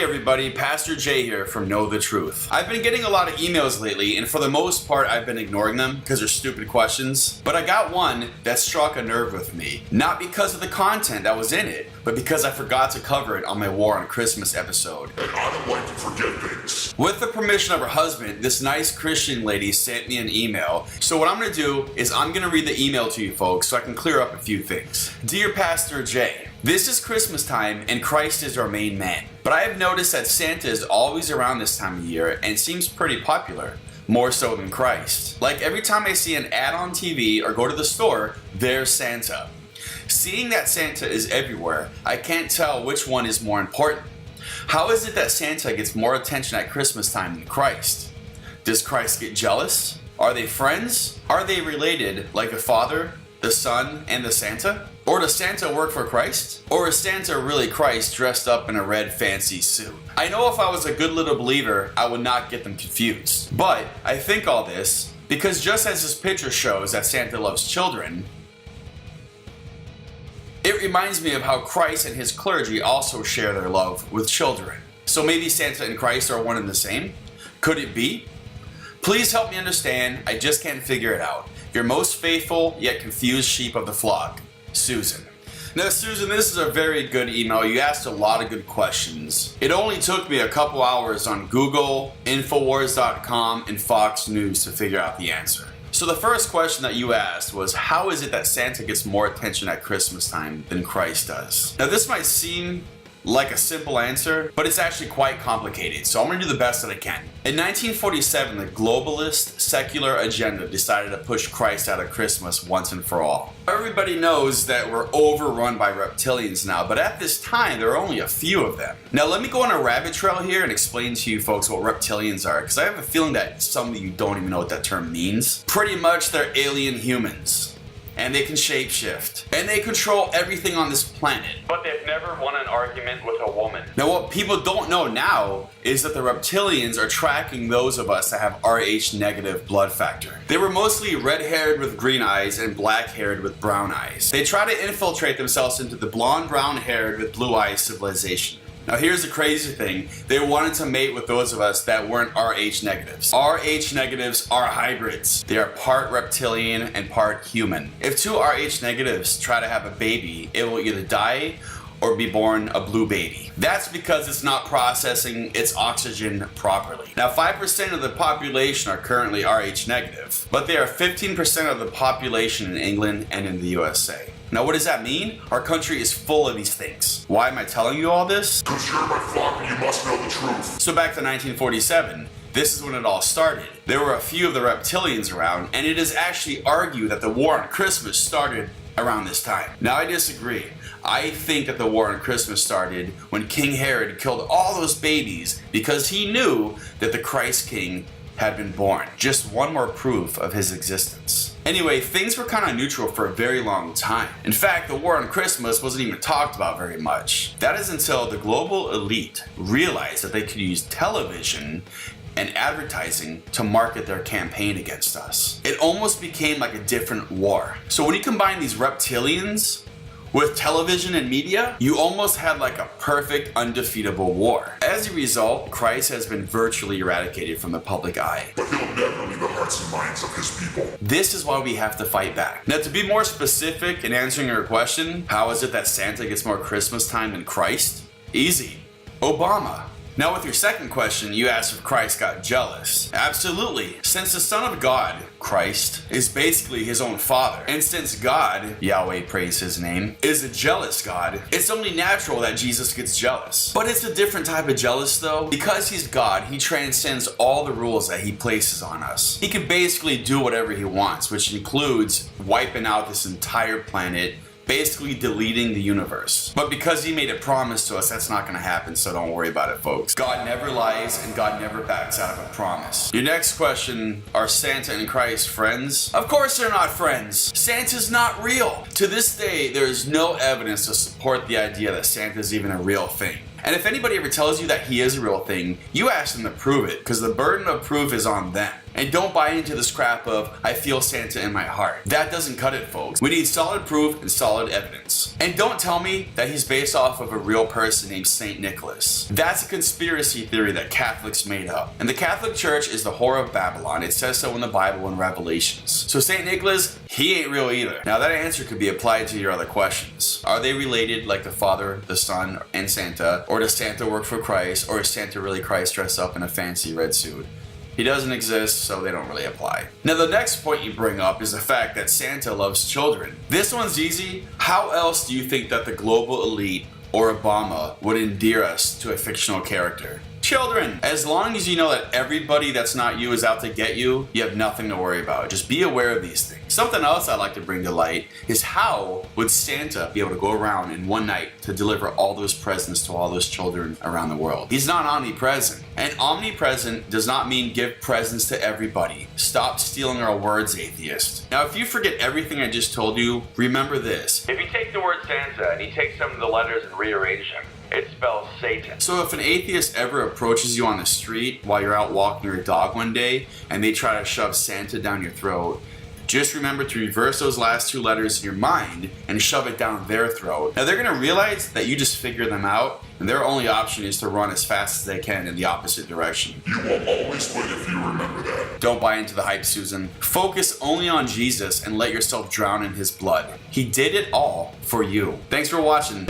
Hey everybody, Pastor Jay here from Know the Truth. I've been getting a lot of emails lately, and for the most part I've been ignoring them because they're stupid questions. But I got one that struck a nerve with me. Not because of the content that was in it, but because I forgot to cover it on my War on Christmas episode. And I don't like to forget things. With the permission of her husband, this nice Christian lady sent me an email. So what I'm going to do is I'm going to read the email to you folks so I can clear up a few things. Dear Pastor Jay, this is Christmas time and Christ is our main man. But I have noticed that Santa is always around this time of year and seems pretty popular, more so than Christ. Like every time I see an ad on TV or go to the store, there's Santa. Seeing that Santa is everywhere, I can't tell which one is more important. How is it that Santa gets more attention at Christmas time than Christ? Does Christ get jealous? Are they friends? Are they related like the Father, the Son, and the Santa? Or does Santa work for Christ? Or is Santa really Christ dressed up in a red fancy suit? I know if I was a good little believer, I would not get them confused. But I think all this because just as this picture shows that Santa loves children, it reminds me of how Christ and his clergy also share their love with children. So maybe Santa and Christ are one and the same? Could it be? Please help me understand, I just can't figure it out. Your most faithful yet confused sheep of the flock, Susan. Now Susan, this is a very good email. You asked a lot of good questions. It only took me a couple hours on Google, Infowars.com, and Fox News to figure out the answer. So the first question that you asked was, how is it that Santa gets more attention at Christmas time than Christ does? Now this might seem like a simple answer, but it's actually quite complicated, so I'm going to do the best that I can. In 1947, the globalist secular agenda decided to push Christ out of Christmas once and for all. Everybody knows that we're overrun by reptilians now, but at this time, there are only a few of them. Now, let me go on a rabbit trail here and explain to you folks what reptilians are, because I have a feeling that some of you don't even know what that term means. Pretty much, they're alien humans. And they can shapeshift. And they control everything on this planet. But they've never won an argument with a woman. Now what people don't know now is that the reptilians are tracking those of us that have Rh negative blood factor. They were mostly red-haired with green eyes and black-haired with brown eyes. They try to infiltrate themselves into the blonde brown-haired with blue eyes civilization. Now here's the crazy thing, they wanted to mate with those of us that weren't Rh negatives. Rh negatives are hybrids. They are part reptilian and part human. If two Rh negatives try to have a baby, it will either die or be born a blue baby. That's because it's not processing its oxygen properly. Now 5% of the population are currently Rh negative, but they are 15% of the population in England and in the USA. Now what does that mean? Our country is full of these things. Why am I telling you all this? Because you're my flock and you must know the truth. So back to 1947, this is when it all started. There were a few of the reptilians around, and it is actually argued that the War on Christmas started around this time. Now I disagree. I think that the War on Christmas started when King Herod killed all those babies because he knew that the Christ King had been born. Just one more proof of his existence. Anyway, things were kind of neutral for a very long time. In fact, the War on Christmas wasn't even talked about very much. That is until the global elite realized that they could use television and advertising to market their campaign against us. It almost became like a different war. So when you combine these reptilians with television and media, you almost had like a perfect, undefeatable war. As a result, Christ has been virtually eradicated from the public eye. But he'll never leave the hearts and minds of his people. This is why we have to fight back. Now, to be more specific in answering your question, how is it that Santa gets more Christmas time than Christ? Easy. Obama. Now with your second question, you asked if Christ got jealous. Absolutely. Since the Son of God, Christ, is basically his own father, and since God, Yahweh praise his name, is a jealous God, it's only natural that Jesus gets jealous. But it's a different type of jealous though. Because he's God, he transcends all the rules that he places on us. He can basically do whatever he wants, which includes wiping out this entire planet, basically deleting the universe. But because he made a promise to us, that's not going to happen, so don't worry about it, folks. God never lies, and God never backs out of a promise. Your next question, are Santa and Christ friends? Of course they're not friends. Santa's not real. To this day, there is no evidence to support the idea that Santa's even a real thing. And if anybody ever tells you that he is a real thing, you ask them to prove it, because the burden of proof is on them. And don't buy into this crap of, I feel Santa in my heart. That doesn't cut it, folks. We need solid proof and solid evidence. And don't tell me that he's based off of a real person named St. Nicholas. That's a conspiracy theory that Catholics made up. And the Catholic Church is the whore of Babylon. It says so in the Bible and Revelations. So St. Nicholas, he ain't real either. Now that answer could be applied to your other questions. Are they related like the Father, the Son, and Santa? Or does Santa work for Christ? Or is Santa really Christ dressed up in a fancy red suit? He doesn't exist, so they don't really apply. Now the next point you bring up is the fact that Santa loves children. This one's easy. How else do you think that the global elite or Obama would endear us to a fictional character? Children. As long as you know that everybody that's not you is out to get you, you have nothing to worry about. Just be aware of these things. Something else I'd like to bring to light is how would Santa be able to go around in one night to deliver all those presents to all those children around the world? He's not omnipresent. And omnipresent does not mean give presents to everybody. Stop stealing our words, atheist. Now, if you forget everything I just told you, remember this. If you take the word Santa and you take some of the letters and rearrange them, it spells Satan. So if an atheist ever approaches you on the street while you're out walking your dog one day and they try to shove Santa down your throat, just remember to reverse those last two letters in your mind and shove it down their throat. Now they're going to realize that you just figured them out, and their only option is to run as fast as they can in the opposite direction. You will always win if you remember that. Don't buy into the hype, Susan. Focus only on Jesus and let yourself drown in his blood. He did it all for you. Thanks for watching.